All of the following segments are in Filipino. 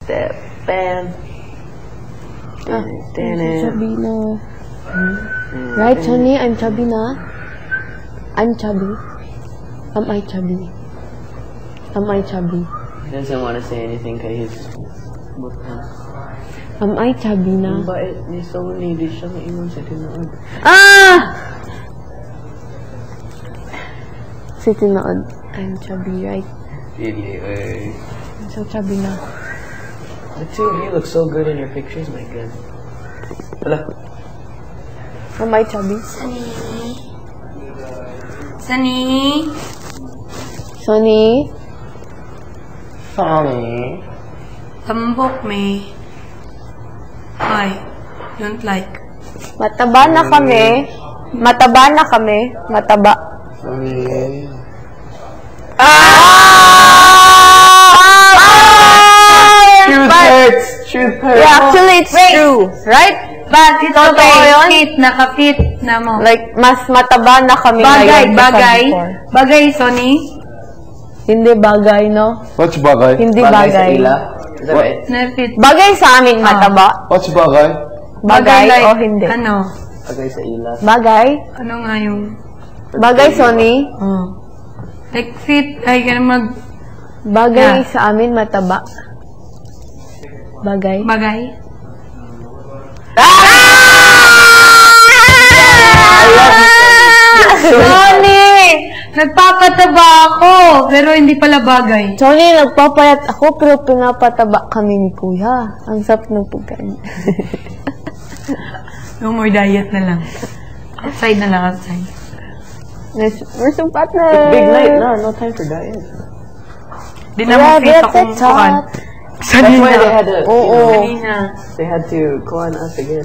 Step bam. Chubby na. Right, Sonny? I'm chubby na. I'm chubby. Am I chubby? Am I chubby? He doesn't want to say anything because he's Am I chubby na? But ni Sony, di siya maingon sa tinood. Si tinood. I'm chubby, right? Idiot. I'm so chubby na. The two of you look so good in your pictures, my god. Hello. Am I chubby? Sunny? Sonny? Sonny. Tambok me. I don't like. Mataba na kami. Mataba na kami. Mataba. Sonny. Truth hurts. Truth hurts. Yeah, actually, it's true. Right? But it's Totoo okay. yun? Fit, naka-fit na mo. Like, mas mataba na kami Bagay, ngayon kaysa bagay. before. Bagay, Sonny. Hindi bagay, no? What's bagay? Hindi Bagay sa bagay. ila. Is that right? Na-fit. Bagay sa amin mataba. What's bagay? Bagay like, o hindi? Ano? Bagay sa ila. Bagay? Ano nga yung... Bagay, Sonny? Like fit, ay ganun mag... Bagay sa amin mataba. Bagay? Bagay. Sonny! Nagpapataba ako, pero hindi pala bagay. Sonny, nagpapayat ako pero pinapataba kami ni Kuya. Ang sarap ng pagkain. No more diet na lang. Outside na lang, outside. We're some partners. It's big night. No time for diet. Di naman fit akong kuhan. That's why they had to. Kanina. They had to call on us again.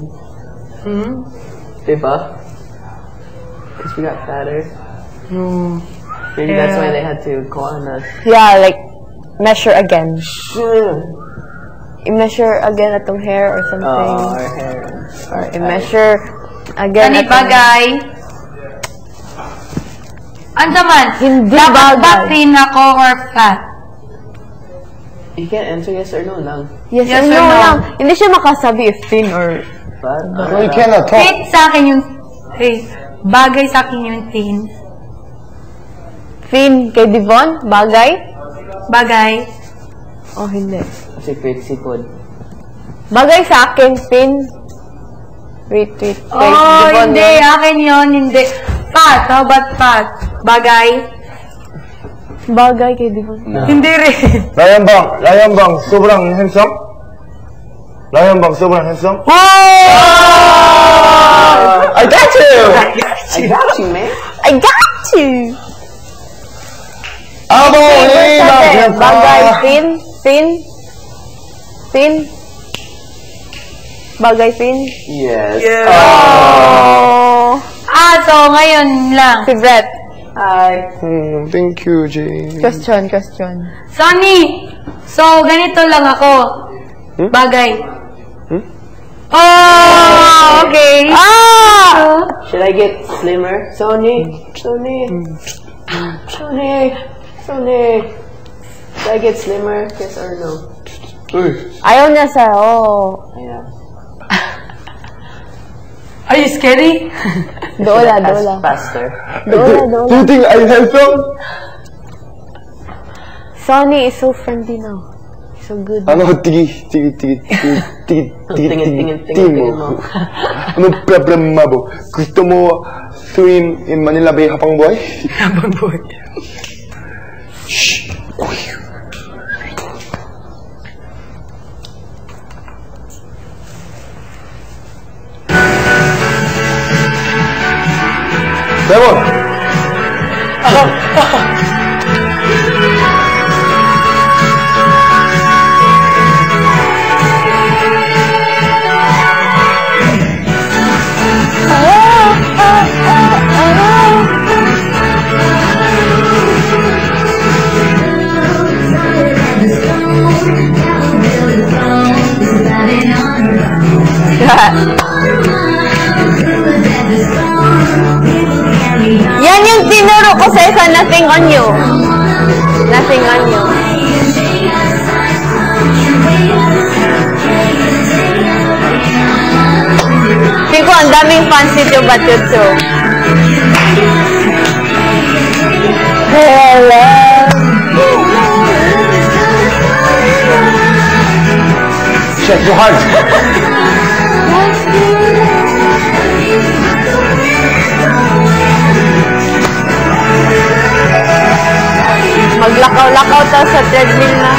Diba? Because we got fatter. Maybe that's why they had to call on us. Yeah, like, measure again. I-measure again atong hair or something. Oh, our hair. Or i-measure again Kani atong... bagay. Ano man? Hindi dapat bagay. ba thin ako or fat? You can't answer yes or no lang. Yes, Yes or or no no? lang. Hindi siya makasabi if thin or... But No, you cannot talk. Fit sa akin yung... Eh, bagay sa akin yung thin. Thin kay Devon? Bagay? Bagay. O hindi? kasi fit sipod. Bagay sa akin, thin. Wait. Kay Oh, Devon hindi. yun. Akin yun, hindi. Fat. How about fat? Bagay? Bagay kay Devon. Hindi rin. Ryan Bang, sobrang handsome? Ryan Bang, sobrang handsome? I got you! I got you, man. I got you! Abo, Bagay, thin. Bagay, thin. Yes. Oh! So, ngayon lang. Si Brett. Hi. Thank you, Jane. Question. Sonny! So, ganito lang ako. Bagay. Oh, okay. Should I get slimmer? Sony. Should I get slimmer? Yes or no? Ayaw niya sa, oh. Yeah. Are you scary? Dola. Faster. Dola. Do you think I'm handsome? Sonny is so friendly now. So good. Ano, tingin mo. Anong problema mo? Gusto mo swim in Manila Bay habang buhay? Habang buhay. Shh! Devon! Yan yung tinuro ko sa isa, nothing on you. Nothing on you. daming fans ni Chuba Chuchu. Hello. Shit, too hard. Maglakaw-lakaw to sa treadmill na.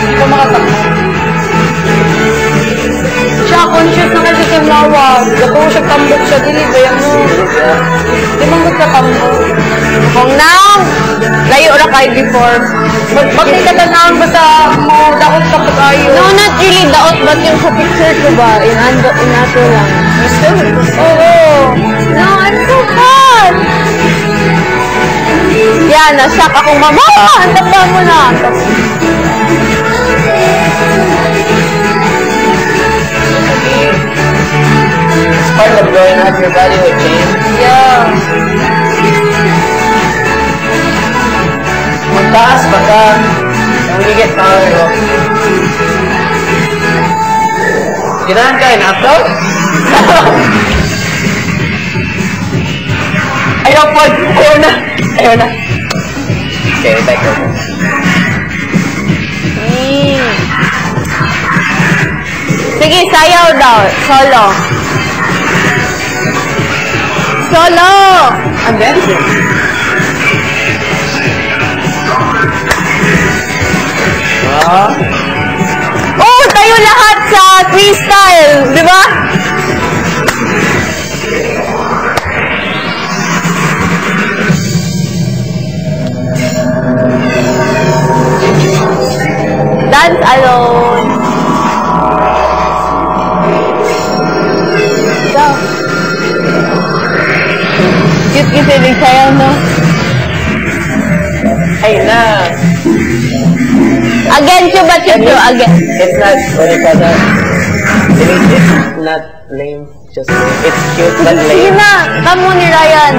Hindi ko makatakbo. Siya, conscious na kasi siya mawag. Gato siya tambok siya, dili ba yan mo? Di manggot ka tambok. Kung now, layo na kayo before. Bakit ka tanawin ba sa mo? Dakot ka pa kayo. No, not really daot, but yung sa picture ko ba, inato lang. Oo. No, I'm so fun! Yan, na-shock akong mama! Ang tanda mo na! It's part of growing up, your body will change. Yeah. Magtaas ba ka? When we get power, no? Ginahan ka, in-upload? Ayaw po. Ayaw na. Ayaw na. Okay, back over. Sige, sayaw daw. Solo. Solo! I'm dancing. Oh, tayo lahat sa freestyle, di ba? Dance alone. Go. Cute kasi din sayaw, no? Hey, na. Again, Chuba Chuchu, again. It's not, what do you call that? It's not lame, just lame. It's cute but Sige lame. na, kamo ni Ryan.